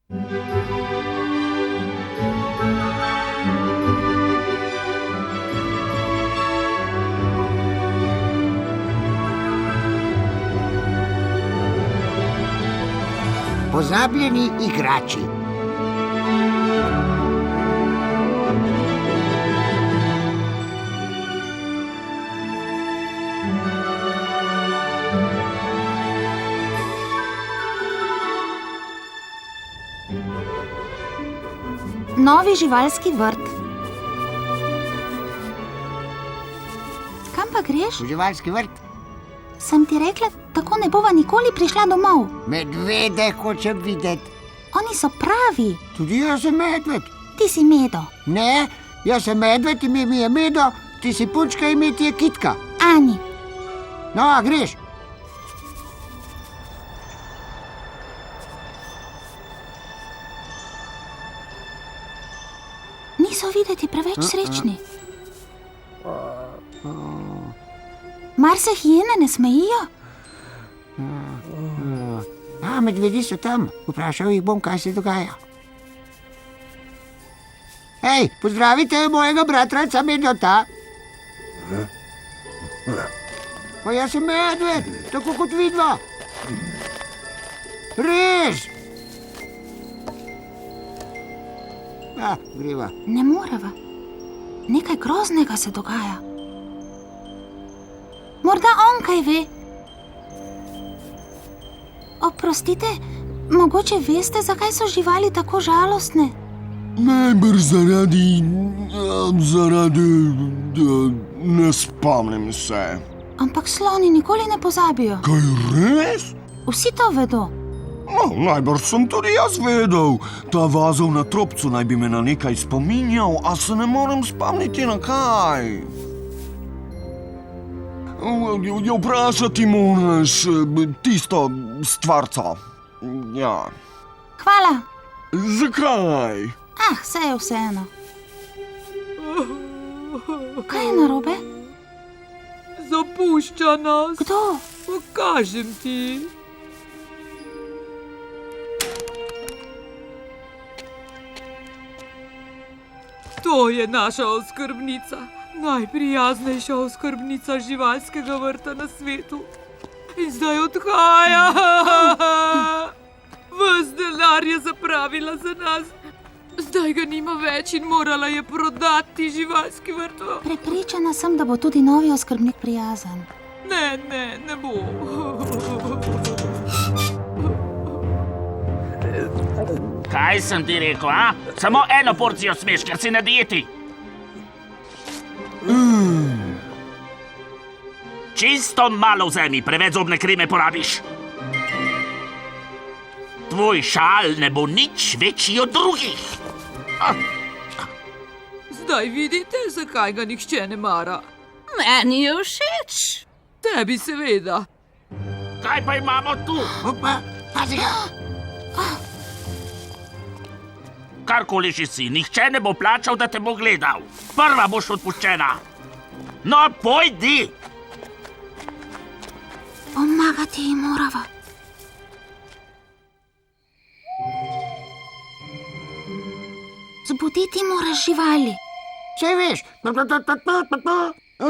Pozabljeni igrači. Novi živalski vrt. Kam pa greš? V živalski vrt. Sem ti rekla, tako ne bova nikoli prišla domov. Medvede hočem videti. Oni so pravi. Tudi jaz sem medved. Ti si Medo. Ne, jaz sem medved, ime mi je Medo, ti si punčka, ime ti je Kitka. Ani. No, a greš? Niso videti preveč srečni. Mar se hijene ne smejijo? Medvedi so tam. Vprašal jih bom, kaj se dogaja. Hej, pozdravite mojega bratranca Medota. Pa jaz sem medved, tako kot vidva. Res! Greva. Ne moreva. Nekaj groznega se dogaja. Morda on kaj ve. Oprostite, mogoče veste, zakaj so živali tako žalostne? Najbrž zaradi... ne spomnim se. Ampak sloni nikoli ne pozabijo. Kaj res? Vsi to vedo. No, najbrž sem tudi jaz vedel. Ta vazov na trobcu naj bi me na nekaj spominjal, a se ne morem spomniti na kaj. Vprašati moraš tisto stvarco. Ja. Hvala. Zakaj? Saj je vseeno. Kaj je narobe? Zapušča nas. Kdo? Pokažem ti. To je naša oskrbnica. Najprijaznejša oskrbnica živalskega vrta na svetu. In zdaj odhaja. Ves denar je zapravila za nas. Zdaj ga nima več in morala je prodati živalski vrt. Prepričana sem, da bo tudi novi oskrbnik prijazen. Ne bo. Kaj sem ti rekel, a? Samo eno porcijo smeš, ker si na dieti. Čisto malo vzemi, preveč zobne kreme porabiš. Tvoj šal ne bo nič večji od drugih. Zdaj vidite, zakaj ga nihče ne mara. Meni je všeč. Tebi seveda. Kaj pa imamo tu? Opa, pazi ga. Karkoli že si, nihče ne bo plačal, da te bo gledal. Prva boš odpuščena. No, pojdi! Pomagati ji morava. Zbuditi moraš živali. Saj veš.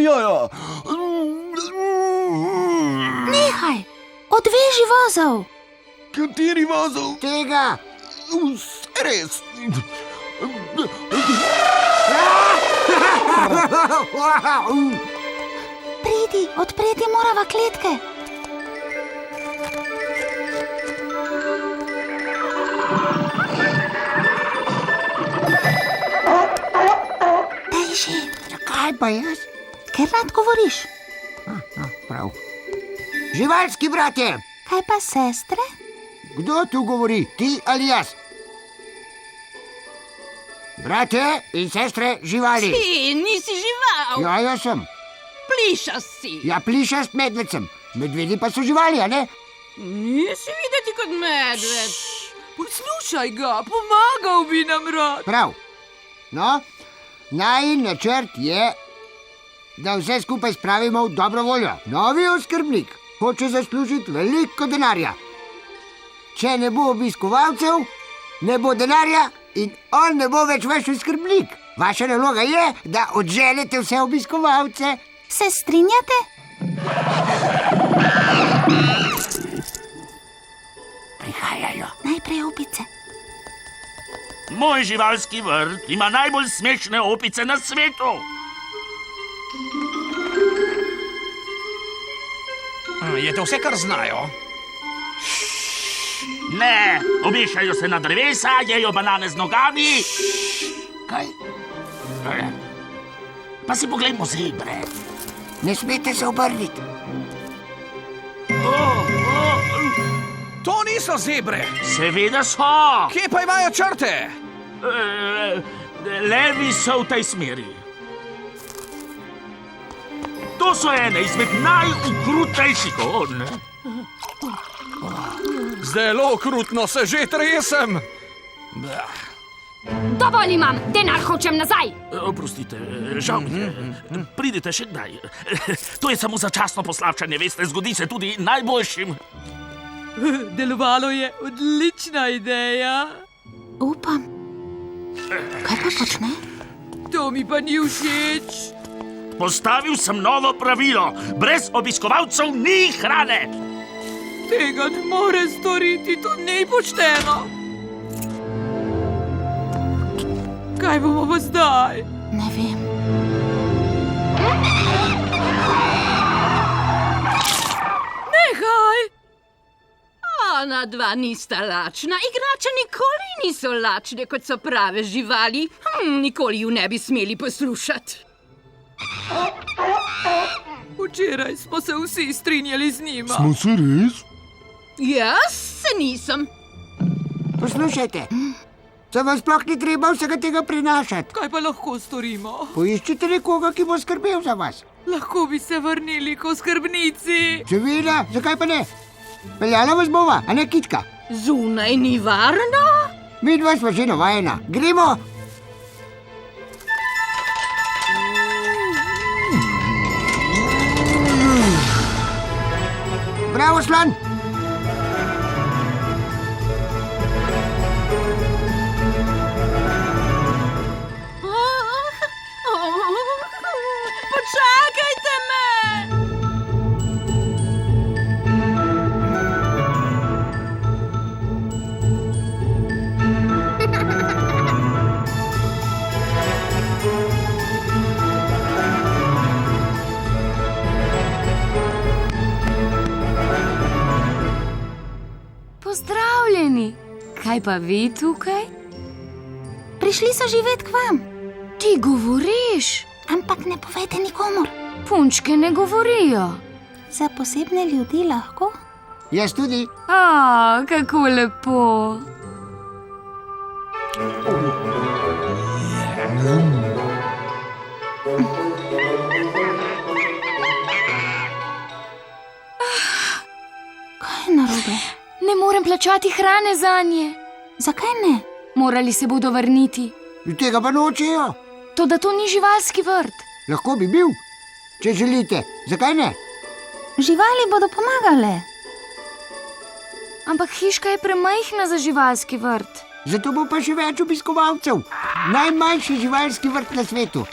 Ja. Nehaj, odveži vozov. Kateri vazov? Tega. Res. Pridi, odpreti morava kletke. Daj že. Kaj pa jaz? Ker rad govoriš. Prav. Živalski bratje. Kaj pa sestre? Kdo tu govori, ti ali jaz? Bratje in sestre živali. Ti nisi žival. Ja, jaz sem. Plišast si. Ja, plišast medved sem. Medvedi pa so živali, a ne? Nisi videti kot medved. Poslušaj ga, pomagal bi nam rad. Prav. No, najin načrt je, da vse skupaj spravimo v dobro voljo. Novi oskrbnik hoče zaslužiti veliko denarja. Če ne bo obiskovalcev, ne bo denarja in on ne bo več vaš skrbnik. Vaša naloga je, da odženete vse obiskovalce. Se strinjate? Prihajajo. Najprej opice. Moj živalski vrt ima najbolj smešne opice na svetu. Je to vse, kar znajo? Ne, obešajo se na drevesa, jejo banane z nogami. Kaj? Pa si poglejmo zebre. Ne smete se obrniti. To niso zebre! Seveda so. Kje pa imajo črte? Levi so v tej smeri. To so ene izmed najukrutnejših on. Zelo okrutno, se že tresem. Dovolj imam, denar hočem nazaj. Oprostite, žal mi je. Pridite še kdaj. To je samo začasno poslabšanje, veste, zgodi se tudi najboljšim. Delovalo je odlična ideja. Upam. Kaj pa počne? To mi pa ni všeč. Postavil sem novo pravilo. Brez obiskovalcev ni hrane. Tega ne more storiti, to ni pošteno. Kaj bomo pa zdaj? Ne vem. Nehaj! Ona dva nista lačna. Igrače nikoli niso lačne, kot so prave živali. Nikoli ju ne bi smeli poslušati. Včeraj smo se vsi strinjali z njima. Smo se res? Jaz se nisem. Poslušajte, se vam sploh ni treba vsega tega prinašati. Kaj pa lahko storimo? Poiščite nekoga, ki bo skrbel za vas. Lahko bi se vrnili k oskrbnici. Seveda, zakaj pa ne? Peljala vas bova, a ne Kitka? Zunaj ni varno? Midva sva že navajena. Gremo! Bravo, Slan! Počakajte me! Pozdravljeni. Kaj pa vi tukaj? Prišli so živet k vam, Ti govoriš? ampak ne povejte nikomur. Punčke ne govorijo. Za posebne ljudi lahko? Jaz tudi. Kako lepo. Kaj je narobe? Ne morem plačati hrane zanje. Zakaj ne? Morali se bodo vrniti. Tega pa nočejo. Toda to ni živalski vrt. Lahko bi bil, če želite. Zakaj ne? Živali bodo pomagale. Ampak hiška je premajhna za živalski vrt. Zato bo pa še več obiskovalcev. Najmanjši živalski vrt na svetu.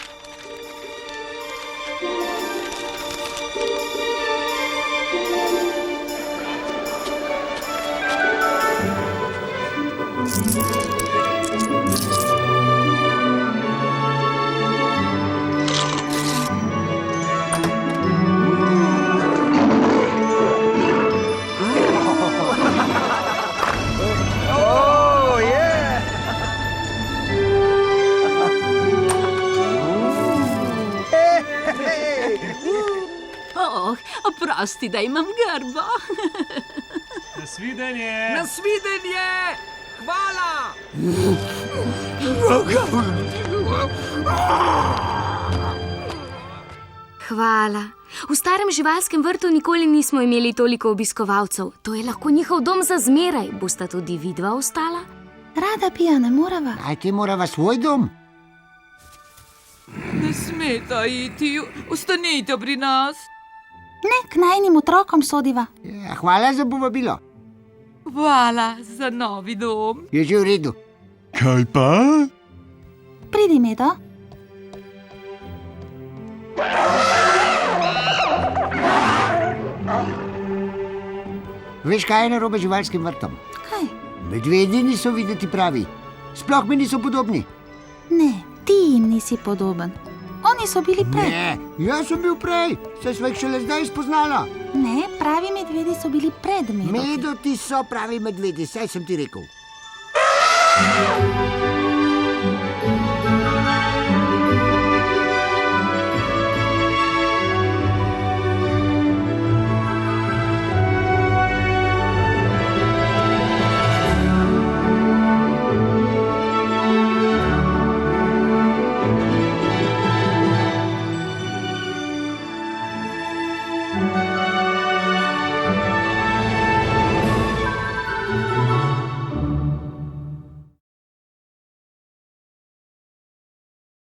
Oprosti, da imam grbo. Nasvidenje! Nasvidenje! Hvala! Hvala. V starem živalskem vrtu nikoli nismo imeli toliko obiskovalcev. To je lahko njihov dom za zmeraj. Bosta tudi vidva ostala? Rada bi, a ne morava. Najti morava svoj dom. Ne smeta iti, ostanite pri nas. Ne, k najnim otrokom sodiva. Ja, hvala za povabilo. Hvala za novi dom. Je že v redu. Kaj pa? Pridi, Medo. Veš, kaj je narobe z živalskim vrtom? Kaj? Medvedi niso videti pravi. Sploh mi niso podobni. Ne, ti jim nisi podoben. Oni so bili prej. Ne, jaz sem bil prej, saj sva jih šele zdaj spoznala. Ne, pravi medvedi so bili pred Medo. Medo, ti so pravi medvedi, saj sem ti rekel.